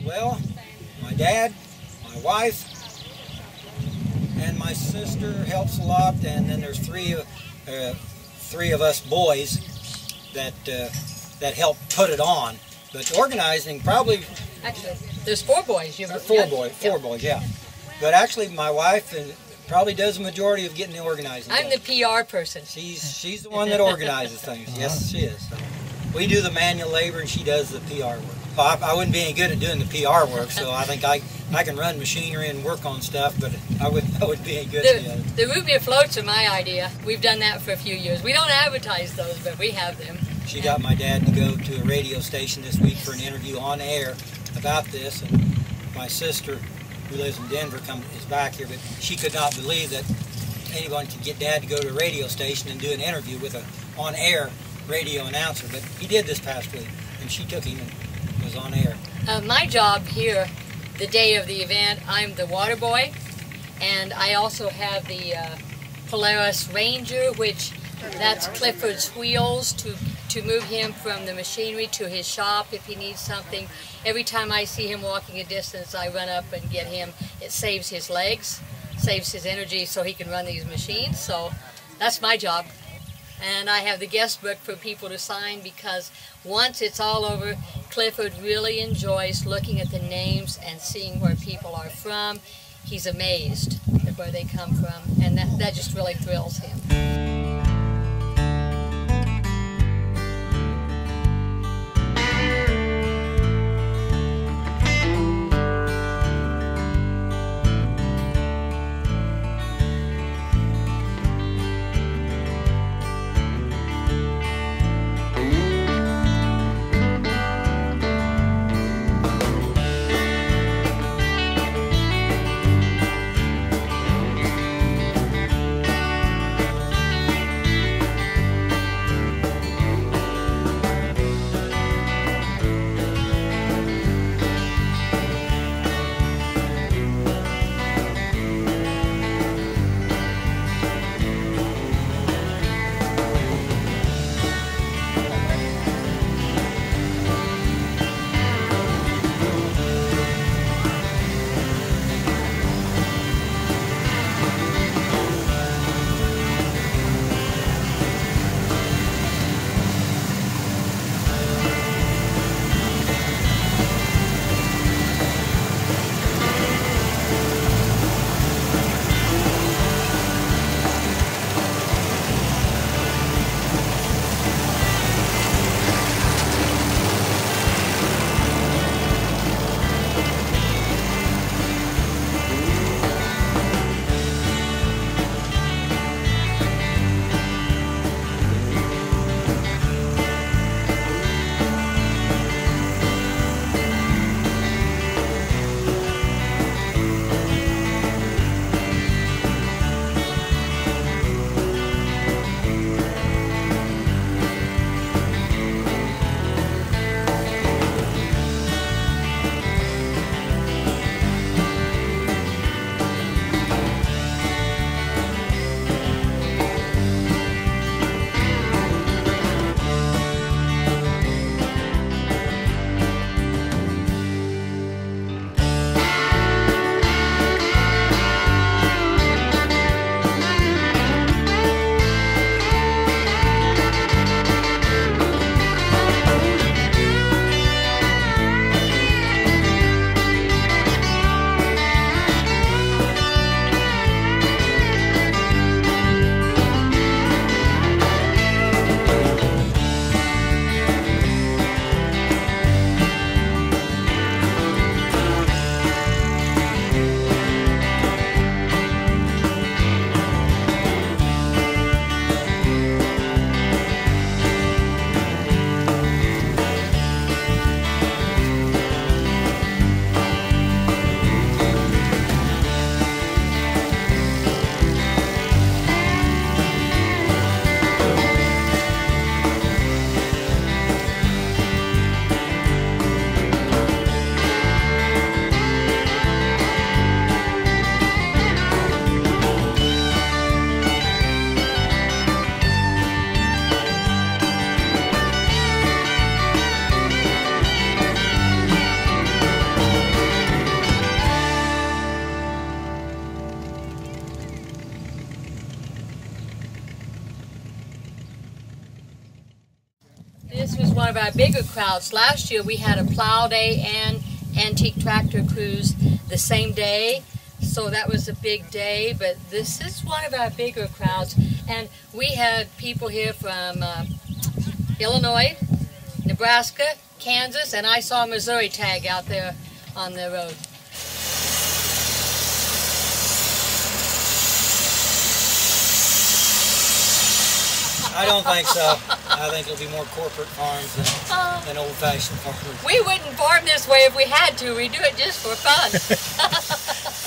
Well, my dad, my wife, and my sister helps a lot, and then there's three of us boys that help put it on. But organizing probably... Actually, there's 4 boys. Four boys, yeah. But actually, my wife probably does the majority of getting the organizing I'm done. the PR person. She's the one that organizes things. Yes, she is. So we do the manual labor, and she does the PR work. Well, I wouldn't be any good at doing the PR work, so I think I can run machinery and work on stuff, but I wouldn't be any good at the other. The root beer floats are my idea. We've done that for a few years. We don't advertise those, but we have them. She got my dad to go to a radio station this week for an interview on air about this, and my sister, who lives in Denver, is back here, but she could not believe that anyone could get Dad to go to a radio station and do an interview with an on-air radio announcer, but he did this past week, and she took him and was on air. My job here, the day of the event, I'm the water boy, and I also have the Polaris Ranger, which that's Clifford's wheels to move him from the machinery to his shop if he needs something. Every time I see him walking a distance, I run up and get him. It saves his legs, saves his energy so he can run these machines. So that's my job. And I have the guest book for people to sign, because once it's all over, Clifford really enjoys looking at the names and seeing where people are from. He's amazed at where they come from, and that just really thrills him. of our bigger crowds. Last year we had a plow day and antique tractor cruise the same day, so that was a big day, but this is one of our bigger crowds. And we had people here from Illinois, Nebraska, Kansas, and I saw a Missouri tag out there on the road. I don't think so. I think it'll be more corporate farms than old-fashioned farmers. We wouldn't farm this way if we had to. We do it just for fun.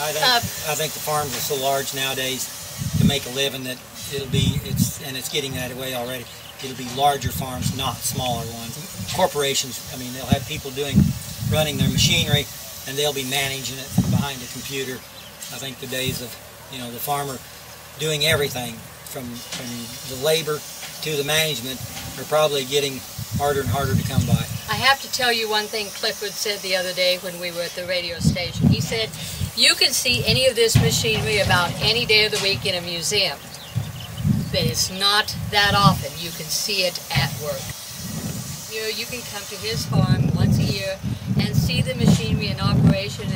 I think the farms are so large nowadays to make a living that it's getting that way already. It'll be larger farms, not smaller ones. Corporations, I mean, they'll have people running their machinery, and they'll be managing it from behind a computer. I think the days of, the farmer doing everything from the labor to the management are probably getting harder and harder to come by. I have to tell you one thing Clifford said the other day when we were at the radio station. He said, you can see any of this machinery about any day of the week in a museum, but it's not that often you can see it at work. You can come to his farm once a year and see the machinery in operation,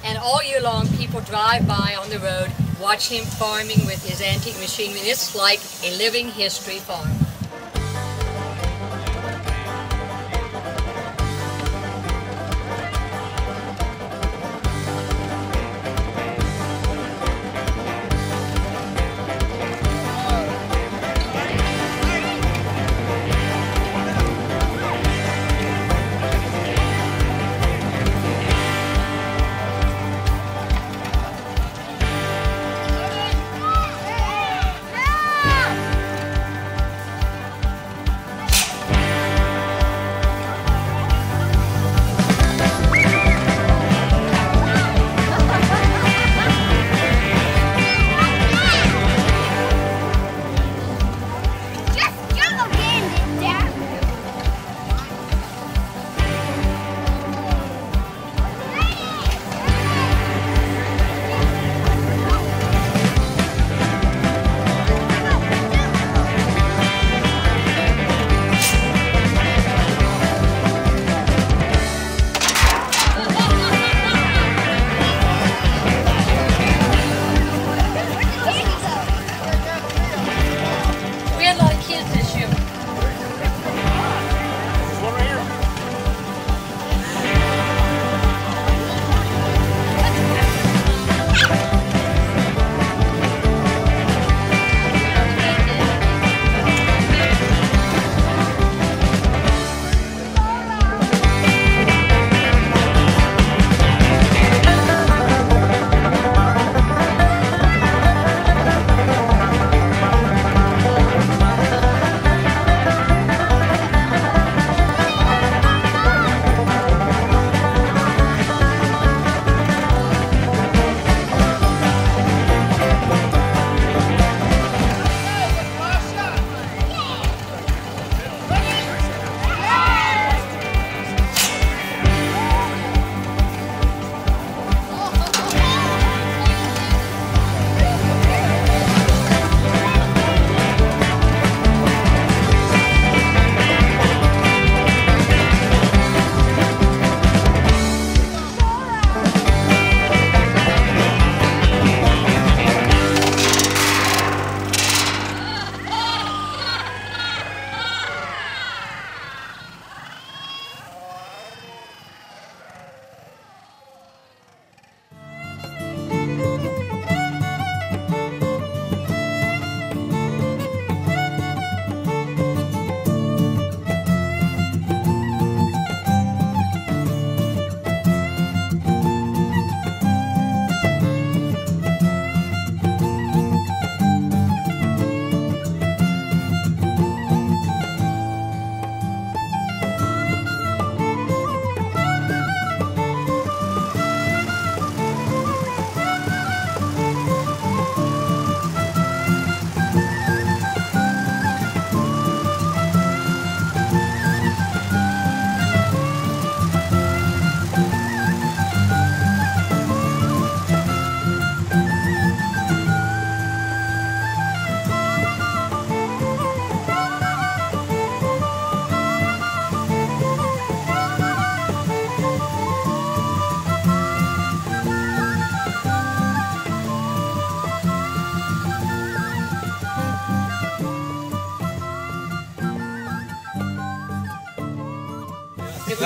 and all year long people drive by on the road, watch him farming with his antique machinery. It's like a living history farm.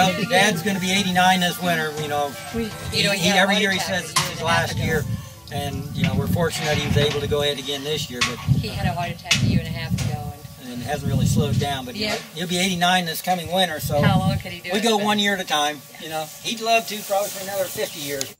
Well, Dad's going to be 89 this winter. You know, every year he says it's his last year, and you know we're fortunate he was able to go ahead again this year. But he had a heart attack a year and a half ago, and hasn't really slowed down. But he'll be 89 this coming winter. So how long could he do it? We go 1 year at a time. You know, he'd love to probably for another 50 years.